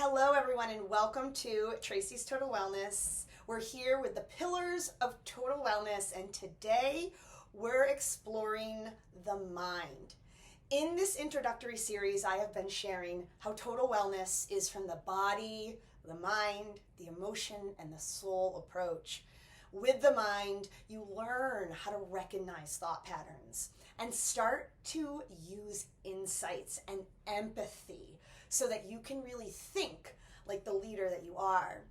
Hello, everyone, and welcome to Tracy's Total Wellness. We're here with the pillars of total wellness, and today we're exploring the mind. In this introductory series, I have been sharing how total wellness is from the body, the mind, the emotion, and the soul approach. With the mind, you learn how to recognize thought patterns and start to use insights and empathy so that you can really think like the leader that you are.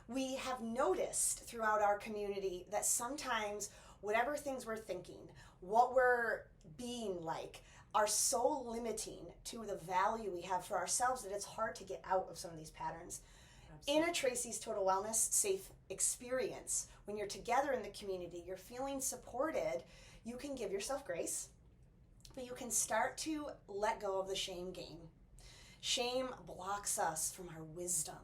We have noticed throughout our community that sometimes whatever things we're thinking, what we're being like, are so limiting to the value we have for ourselves that it's hard to get out of some of these patterns. Absolutely. In a Tracy's Total Wellness safe experience, when you're together in the community, you're feeling supported, you can give yourself grace, but you can start to let go of the shame game. Shame blocks us from our wisdom,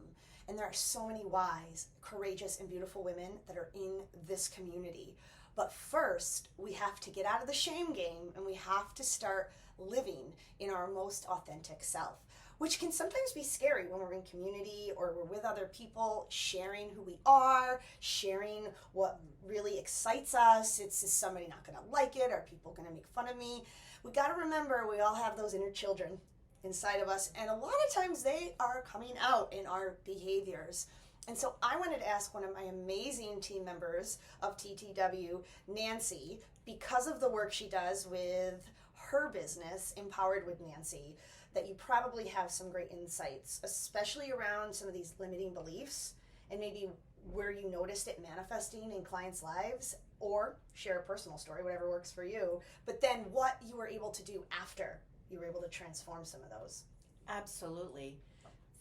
and there are so many wise, courageous, and beautiful women that are in this community. But first, we have to get out of the shame game, and we have to start living in our most authentic self, which can sometimes be scary when we're in community or we're with other people, sharing who we are, sharing what really excites us. Is somebody not going to like it? Are people going to make fun of me? We got to remember we all have those inner children inside of us, and a lot of times they are coming out in our behaviors. And so I wanted to ask one of my amazing team members of TTW, Nancy, because of the work she does with her business, Empowered with Nancy, that you probably have some great insights, especially around some of these limiting beliefs and maybe where you noticed it manifesting in clients' lives, or share a personal story, whatever works for you, but then what you were able to do after you were able to transform some of those. Absolutely.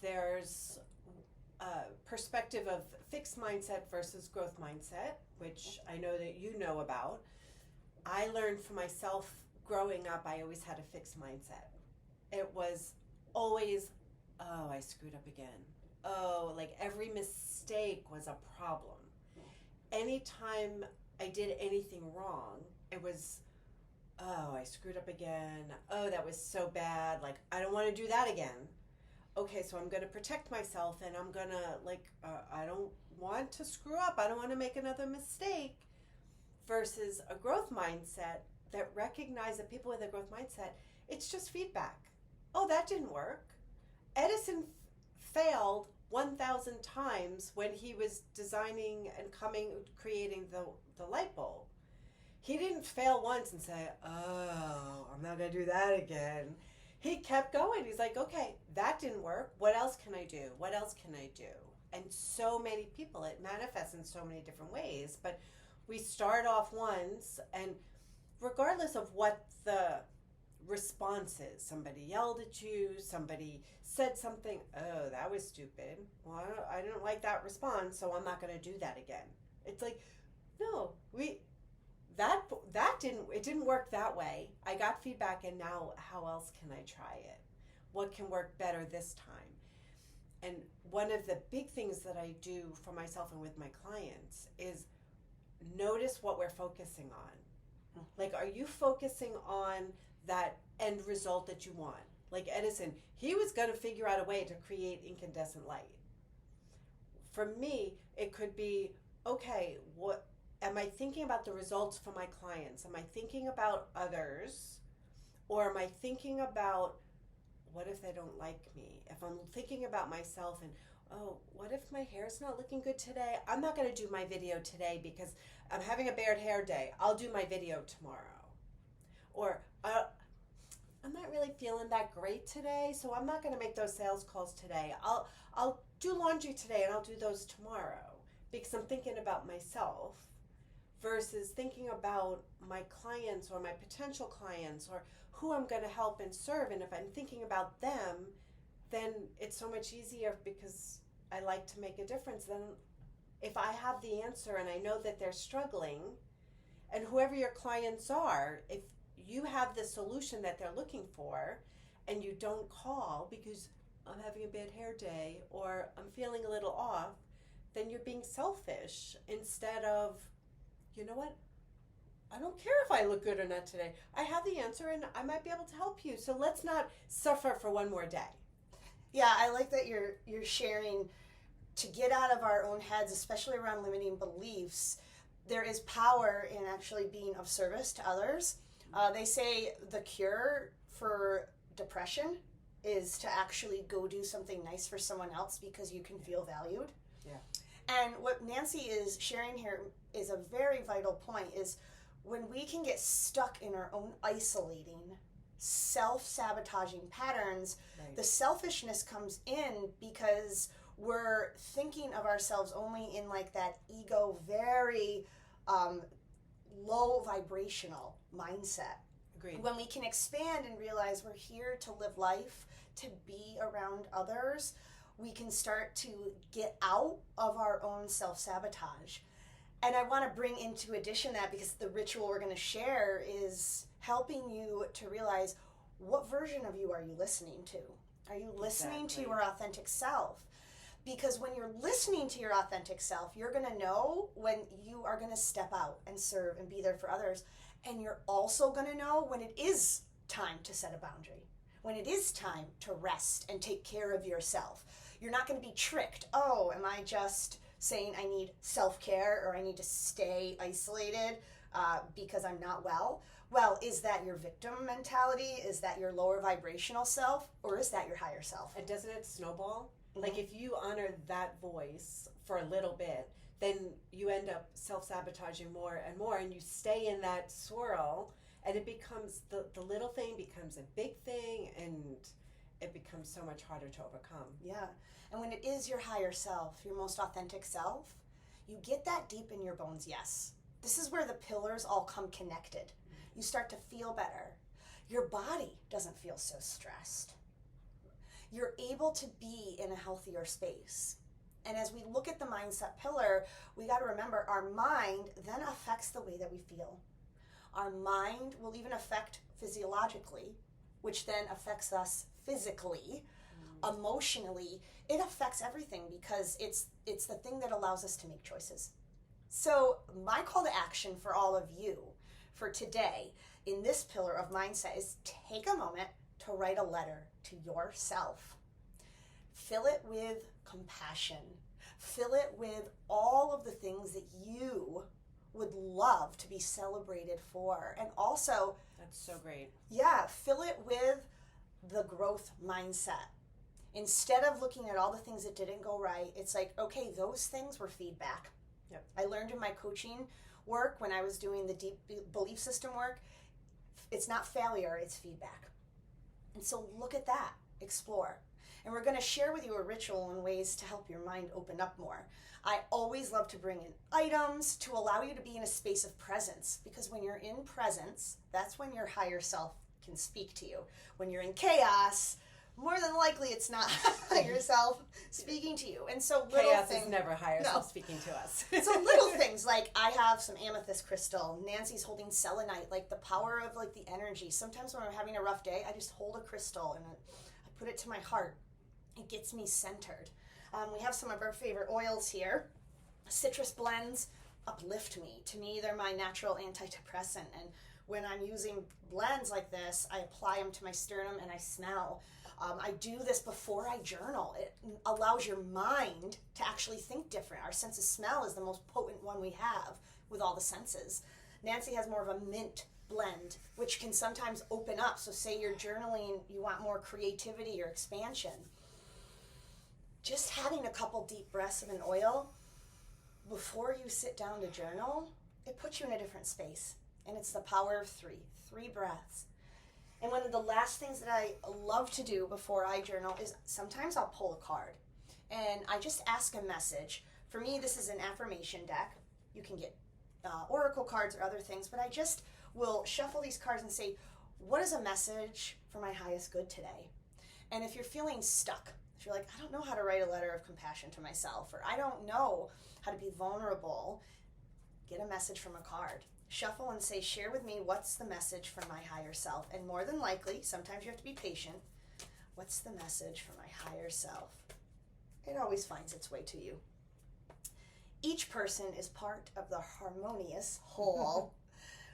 There's a perspective of fixed mindset versus growth mindset, which I know that you know about. I learned for myself growing up, I always had a fixed mindset. It was always, oh, I screwed up again. Oh, like every mistake was a problem. Anytime I did anything wrong, it was, oh, I screwed up again. Oh, that was so bad. Like, I don't want to do that again. Okay, so I'm going to protect myself, and I'm going to, I don't want to screw up. I don't want to make another mistake. Versus a growth mindset that recognizes that people with a growth mindset, it's just feedback. Oh, that didn't work. Edison failed 1,000 times when he was designing and creating the light bulb. He didn't fail once and say, oh, I'm not going to do that again. He kept going. He's like, okay, that didn't work. What else can I do? What else can I do? And so many people, it manifests in so many different ways. But we start off once, and regardless of what the response is, somebody yelled at you, somebody said something, oh, that was stupid. Well, I didn't like that response, so I'm not going to do that again. It's like, no, it didn't work that way. I got feedback, and now how else can I try it? What can work better this time? And one of the big things that I do for myself and with my clients is notice what we're focusing on. Like, are you focusing on that end result that you want? Like Edison, he was going to figure out a way to create incandescent light. For me, it could be, okay, what am I thinking about the results for my clients? Am I thinking about others? Or am I thinking about, what if they don't like me? If I'm thinking about myself and, oh, what if my hair's not looking good today? I'm not going to do my video today because I'm having a bad hair day. I'll do my video tomorrow. Or, I'm not really feeling that great today, so I'm not going to make those sales calls today. I'll do laundry today, and I'll do those tomorrow because I'm thinking about myself versus thinking about my clients or my potential clients or who I'm going to help and serve. And if I'm thinking about them, then it's so much easier because I like to make a difference. Then if I have the answer and I know that they're struggling, and whoever your clients are, if you have the solution that they're looking for and you don't call because I'm having a bad hair day or I'm feeling a little off, then you're being selfish instead of, you know what? I don't care if I look good or not today. I have the answer and I might be able to help you. So let's not suffer for one more day. Yeah, I like that you're sharing to get out of our own heads, especially around limiting beliefs. There is power in actually being of service to others. They say the cure for depression is to actually go do something nice for someone else because you can feel valued. Yeah. And what Nancy is sharing here is a very vital point, is when we can get stuck in our own isolating, self-sabotaging patterns, Right. the selfishness comes in because we're thinking of ourselves only in like that ego, very low vibrational mindset. Agreed. When we can expand and realize we're here to live life, to be around others, we can start to get out of our own self-sabotage. And I want to bring into addition that, because the ritual we're going to share is helping you to realize, what version of you are you listening to? Are you listening to your authentic self? Because when you're listening to your authentic self, you're going to know when you are going to step out and serve and be there for others. And you're also going to know when it is time to set a boundary, when it is time to rest and take care of yourself. You're not going to be tricked. Oh, am I just saying I need self-care, or I need to stay isolated because I'm not well? Well, is that your victim mentality? Is that your lower vibrational self? Or is that your higher self? And doesn't it snowball? Mm-hmm. Like if you honor that voice for a little bit, then you end up self-sabotaging more and more, and you stay in that swirl, and it becomes, the little thing becomes a big thing, and it becomes so much harder to overcome. Yeah. And when it is your higher self, your most authentic self, you get that deep in your bones, yes. This is where the pillars all come connected. You start to feel better. Your body doesn't feel so stressed. You're able to be in a healthier space. And as we look at the mindset pillar, we got to remember our mind then affects the way that we feel. Our mind will even affect physiologically, which then affects us physically, emotionally. It affects everything because it's the thing that allows us to make choices. So my call to action for all of you for today in this pillar of mindset is take a moment to write a letter to yourself. Fill it with compassion. Fill it with all of the things that you would love to be celebrated for. And also, That's so great. yeah, fill it with the growth mindset. Instead of looking at all the things that didn't go right, it's like, okay, those things were feedback. Yep. I learned in my coaching work, when I was doing the deep belief system work, it's not failure, it's feedback. And so look at that, explore. And we're going to share with you a ritual and ways to help your mind open up more. I always love to bring in items to allow you to be in a space of presence, because when you're in presence, that's when your higher self can speak to you. When you're in chaos, more than likely it's not higher self speaking to you. And so little Chaos things, is never higher No. self speaking to us. so little things like I have some amethyst crystal, Nancy's holding selenite, like the power of like the energy. Sometimes when I'm having a rough day, I just hold a crystal and I put it to my heart. It gets me centered. We have some of our favorite oils here. Citrus blends uplift me. To me, they're my natural antidepressant. And when I'm using blends like this, I apply them to my sternum and I smell. I do this before I journal. It allows your mind to actually think different. Our sense of smell is the most potent one we have with all the senses. Nancy has more of a mint blend, which can sometimes open up. So say you're journaling, you want more creativity or expansion. Just having a couple deep breaths of an oil before you sit down to journal, it puts you in a different space. And it's the power of three breaths. And one of the last things that I love to do before I journal is sometimes I'll pull a card and I just ask a message. For me, this is an affirmation deck. You can get oracle cards or other things, but I just will shuffle these cards and say, what is a message for my highest good today? And if you're feeling stuck, if you're like, I don't know how to write a letter of compassion to myself, or I don't know how to be vulnerable, get a message from a card. Shuffle and say, share with me what's the message from my higher self. And more than likely, sometimes you have to be patient, what's the message from my higher self? It always finds its way to you. Each person is part of the harmonious whole.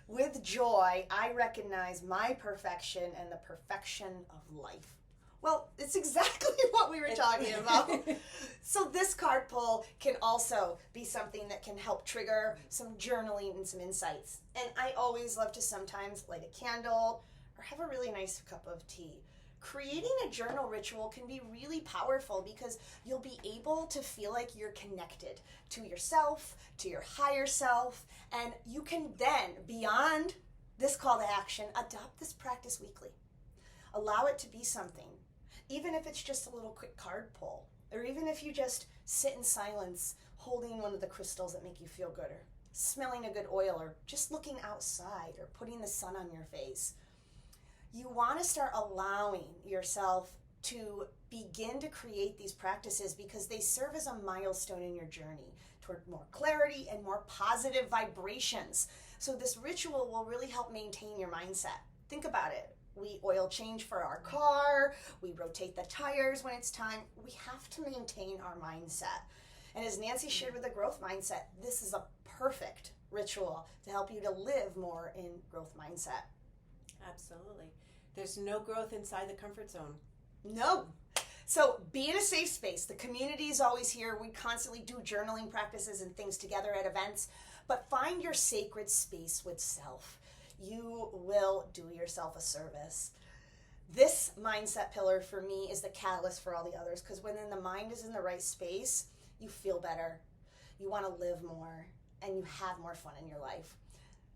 With joy, I recognize my perfection and the perfection of life. Well, it's exactly what you're talking about. So this card pull can also be something that can help trigger some journaling and some insights. And I always love to sometimes light a candle or have a really nice cup of tea. Creating a journal ritual can be really powerful because you'll be able to feel like you're connected to yourself, to your higher self, and you can then, beyond this call to action, adopt this practice weekly. Allow it to be something, even if it's just a little quick card pull, or even if you just sit in silence holding one of the crystals that make you feel good, or smelling a good oil, or just looking outside, or putting the sun on your face. You want to start allowing yourself to begin to create these practices because they serve as a milestone in your journey toward more clarity and more positive vibrations. So this ritual will really help maintain your mindset. Think about it. We oil change for our car, we rotate the tires when it's time. We have to maintain our mindset. And as Nancy shared with the growth mindset, this is a perfect ritual to help you to live more in growth mindset. Absolutely. There's no growth inside the comfort zone. No. So be in a safe space. The community is always here. We constantly do journaling practices and things together at events. But find your sacred space with self. You will do yourself a service. This mindset pillar for me is the catalyst for all the others because when the mind is in the right space, you feel better. You want to live more and you have more fun in your life.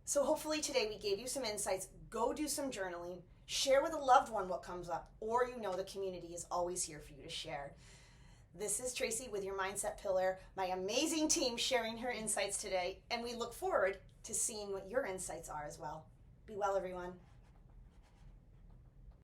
So hopefully today we gave you some insights. Go do some journaling. Share with a loved one what comes up, or the community is always here for you to share. This is Tracy with your Mindset Pillar, my amazing team sharing her insights today, and we look forward to seeing what your insights are as well. Be well, everyone.